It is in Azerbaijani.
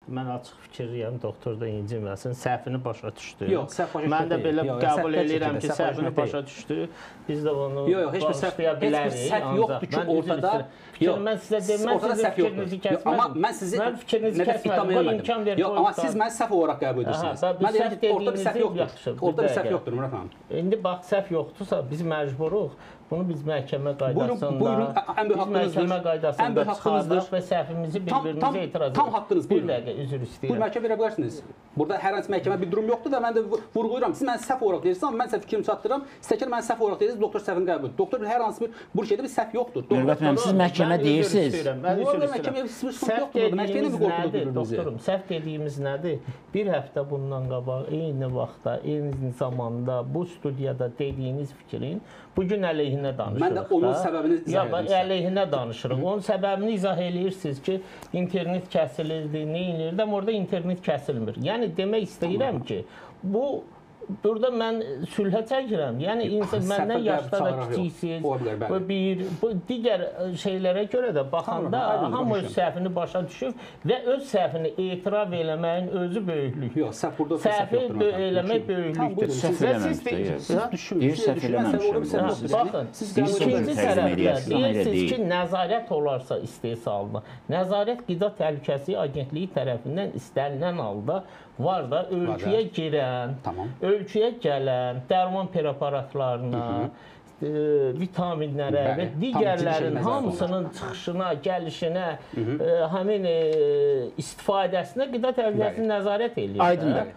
Mən açıq fikrliyəm, doktor da inciməsin, səhvini başa düşdü. Yox, səhv başa düşdü. Mən də belə qəbul edirəm ki, səhvini başa düşdü. Biz də onu bağışlaya bilərik. Səhv yoxdur ki, ortada. Mən sizə deməm, sizin fikrinizi kəsmədim. Amma mən sizi fikrinizi kəsmədim. Yox, amma siz məni səhv olaraq qəbul edirsiniz. Mən deyirəm ki, orada bir səhv yoxdur. Orada bir səhv yoxdur, Murad xanım. İndi bax, səhv yoxdursa biz məcburuq. Bunu biz məhkəmə qaydasında, məhkəmə qaydasında çıxardıq və səhvimizi bir-birimizə etiraz edirik. Tam haqqınız, buyurun. Bir dəqiqə, üzr istəyirəm. Buyurun, məhkəmə verə bilərsiniz. Burada hər hansı məhkəmə bir durum yoxdur və mən də vurğulayıram. Siz məni səhv olaraq deyirsiniz, amma mən sizə fikrimi çatdırıram. Sizə mən səhv olaraq deyirsiniz, doktor səhvini qəbul edir. Doktor hər hansı bir şeydə bir səhv yoxdur. Mürvət müəllim, siz məhkəmə deyirsiniz. Doktorum, səhv dediyimiz nədir? Bir həftə bundan qabaq, eyni vaxtda, eyni zamanda bu studiyada dediyiniz fikrin bugün əleyhinə danışırıq. Mən də onun səbəbini izah edirəm. Əleyhinə danışırıq. Onun səbəbini izah eləyirsiniz ki, internet kəsilirdi, nə edirdi, amma orada internet kəsilmir. Yəni demək istəyirəm ki, burada mən sülhə çəkirəm. Yəni insan məndən yaşda da kiçiksiz. Bu digər şeylərə görə də baxanda hamı öz səhvini başa düşüb və öz səhvini etiraf eləməyin özü böyüklük. Yox, səhv burada səhv yoxdur. Səhvi eləmək böyüklükdür. Səhv eləməmişdir. Səhv eləməmişdir. Baxın, ikinci tərəfdə deyirsiniz ki, nəzarət olarsa istehsalına. Nəzarət Qida Təhlükəsizliyi Agentliyi tərəfindən istənilən halda var da ölkəyə girən, ölkəyə gələn dərman preparatlarına, vitaminlərə və digərlərin hamısının çıxışına, gəlişinə, həmin istifadəsinə Qida Təhlükəsizliyi nəzarət eləyir. Aydındır.